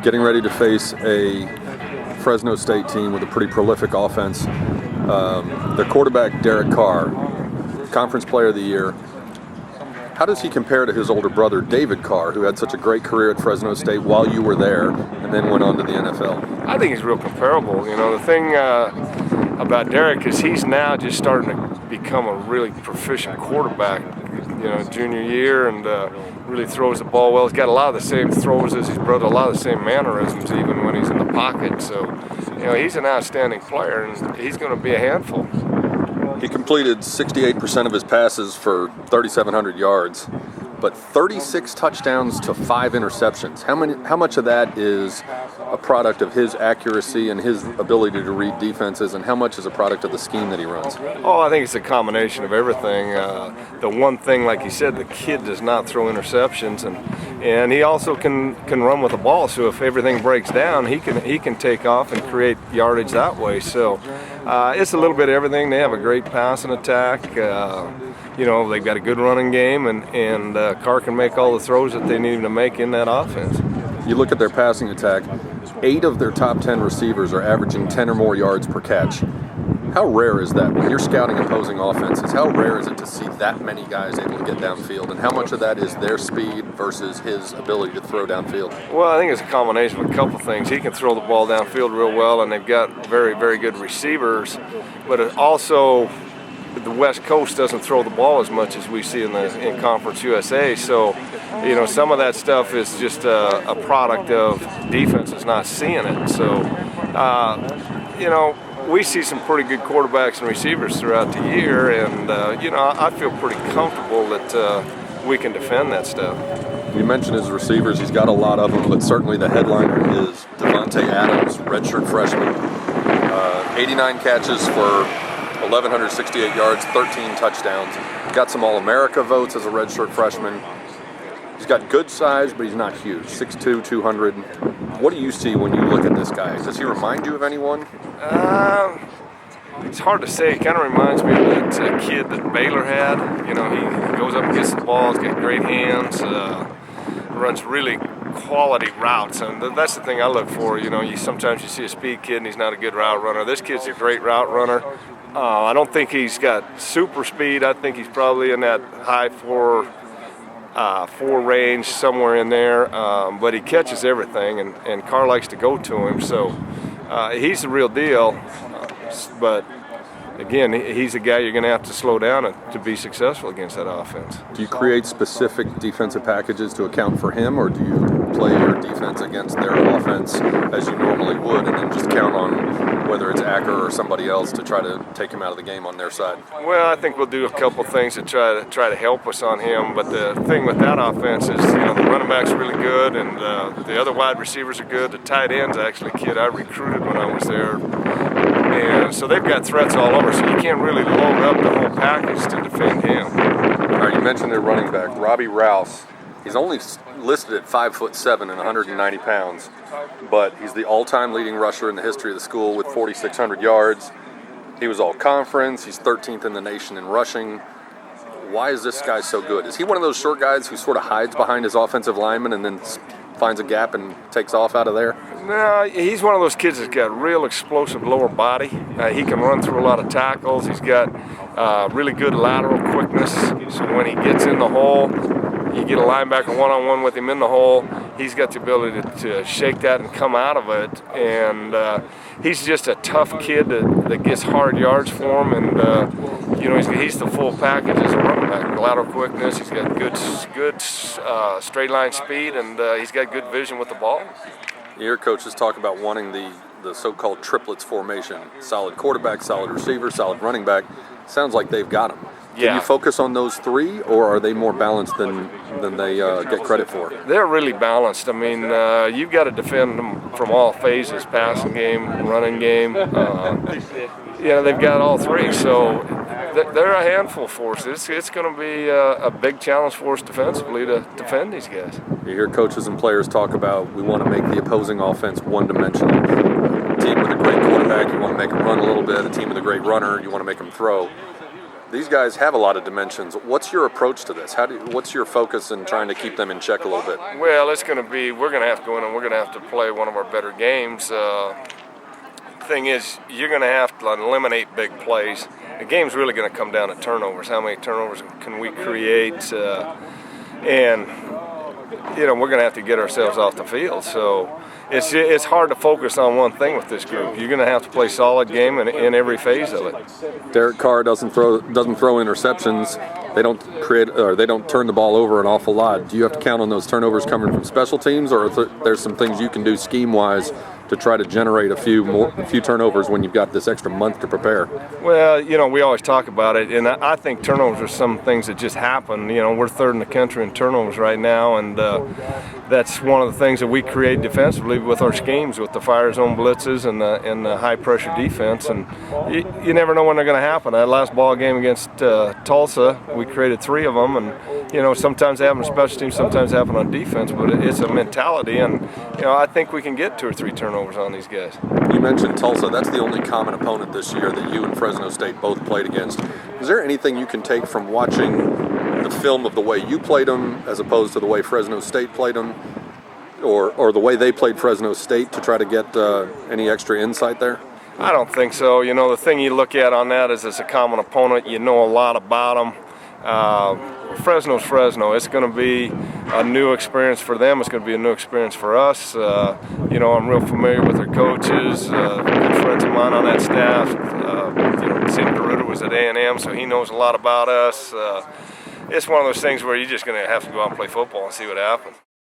getting ready to face a Fresno State team with a pretty prolific offense. Their quarterback, Derek Carr, Conference Player of the Year. How does he compare to his older brother, David Carr, who had such a great career at Fresno State while you were there and then went on to the NFL? I think he's real comparable. You know, the thing about Derek is he's now just starting to become a really proficient quarterback, you know, junior year, and really throws the ball well. He's got a lot of the same throws as his brother, a lot of the same mannerisms even when he's in the pocket. So, you know, he's an outstanding player, and he's going to be a handful. He completed 68% of his passes for 3,700 yards, but 36 touchdowns to 5 interceptions. How much of that is a product of his accuracy and his ability to read defenses, and how much is a product of the scheme that he runs? Oh, I think it's a combination of everything. The one thing, like you said, the kid does not throw interceptions, and he also can run with the ball. So if everything breaks down, he can take off and create yardage that way. So it's a little bit of everything. They have a great passing attack. You know, they've got a good running game, and Carr can make all the throws that they need him to make in that offense. You look at their passing attack, 8 of their top 10 receivers are averaging 10 or more yards per catch. How rare is that? When you're scouting opposing offenses, how rare is it to see that many guys able to get downfield? And how much of that is their speed versus his ability to throw downfield? Well, I think it's a combination of a couple things. He can throw the ball downfield real well, and they've got very, very good receivers. But it also, the West Coast doesn't throw the ball as much as we see in Conference USA. So, you know, some of that stuff is just a product of defenses not seeing it. So, you know, we see some pretty good quarterbacks and receivers throughout the year, and, you know, I feel pretty comfortable that we can defend that stuff. You mentioned his receivers. He's got a lot of them, but certainly the headliner is Davante Adams, redshirt freshman. 89 catches for 1,168 yards, 13 touchdowns. Got some All-America votes as a redshirt freshman. He's got good size, but he's not huge. 6'2", 200. What do you see when you look at this guy? Does he remind you of anyone? It's hard to say. He kind of reminds me of that kid that Baylor had. You know, he goes up and gets the ball. He's got great hands. Runs really quality routes, and that's the thing I look for. You know, sometimes you see a speed kid and he's not a good route runner. This kid's a great route runner. I don't think he's got super speed. I think he's probably in that high four range, somewhere in there. But he catches everything, and Carr likes to go to him. So he's the real deal. But again, he's a guy you're going to have to slow down to be successful against that offense. Do you create specific defensive packages to account for him, or do you play your defense against their offense as you normally would, and then just count on whether it's Acker or somebody else to try to take him out of the game on their side? Well, I think we'll do a couple things to try to help us on him. But the thing with that offense is, you know, the running back's really good, and the other wide receivers are good. The tight end's actually a kid I recruited when I was there. And so they've got threats all over, so you can't really load up the whole package to defend him. All right, you mentioned their running back, Robbie Rouse. He's only listed at 5'7" and 190 pounds, but he's the all-time leading rusher in the history of the school with 4,600 yards. He was all-conference. He's 13th in the nation in rushing. Why is this guy so good? Is he one of those short guys who sort of hides behind his offensive lineman and then finds a gap and takes off out of there? No, he's one of those kids that's got real explosive lower body. He can run through a lot of tackles. He's got really good lateral quickness. So when he gets in the hole, you get a linebacker one-on-one with him in the hole, he's got the ability to shake that and come out of it. And he's just a tough kid that gets hard yards for him. And, you know, he's the full package as a running back. Lateral quickness, he's got good straight line speed, and he's got good vision with the ball. You hear coaches talk about wanting the so-called triplets formation. Solid quarterback, solid receiver, solid running back. Sounds like they've got them. Can you focus on those three, or are they more balanced than they get credit for? They're really balanced. I mean, you've got to defend them from all phases, passing game, running game. Yeah, they've got all three, so they're a handful for us. It's going to be a big challenge for us defensively to defend these guys. You hear coaches and players talk about, we want to make the opposing offense one-dimensional. A team with a great quarterback, you want to make them run a little bit. A team with a great runner, you want to make them throw. these guys have a lot of dimensions. What's your approach to this? What's your focus in trying to keep them in check a little bit? Well, we're going to have to go in and we're going to have to play one of our better games. Thing is, you're going to have to eliminate big plays. The game's really going to come down to turnovers. How many turnovers can we create? And we're going to have to get ourselves off the field. So it's hard to focus on one thing with this group. You're going to have to play solid game in every phase of it. Derek Carr doesn't throw interceptions. They don't turn the ball over an awful lot. Do you have to count on those turnovers coming from special teams, or there's some things you can do scheme-wise to try to generate a few turnovers when you've got this extra month to prepare? Well, we always talk about it, and I think turnovers are some things that just happen. We're third in the country in turnovers right now, and that's one of the things that we create defensively with our schemes, with the fire zone blitzes and the high pressure defense. And you never know when they're going to happen. That last ball game against Tulsa, we created 3 of them, and sometimes they happen on special teams, sometimes they happen on defense, but it's a mentality, and I think we can get 2 or 3 turnovers on these guys. You mentioned Tulsa. That's the only common opponent this year that you and Fresno State both played against. Is there anything you can take from watching the film of the way you played them as opposed to the way Fresno State played them, or the way they played Fresno State, to try to get any extra insight there? I don't think so. The thing you look at on that is it's a common opponent. You know a lot about them. Fresno's Fresno. It's going to be a new experience for them. It's going to be a new experience for us. I'm real familiar with their coaches, good friends of mine on that staff. Sam DeRuiter was at A&M, so he knows a lot about us. It's one of those things where you're just going to have to go out and play football and see what happens.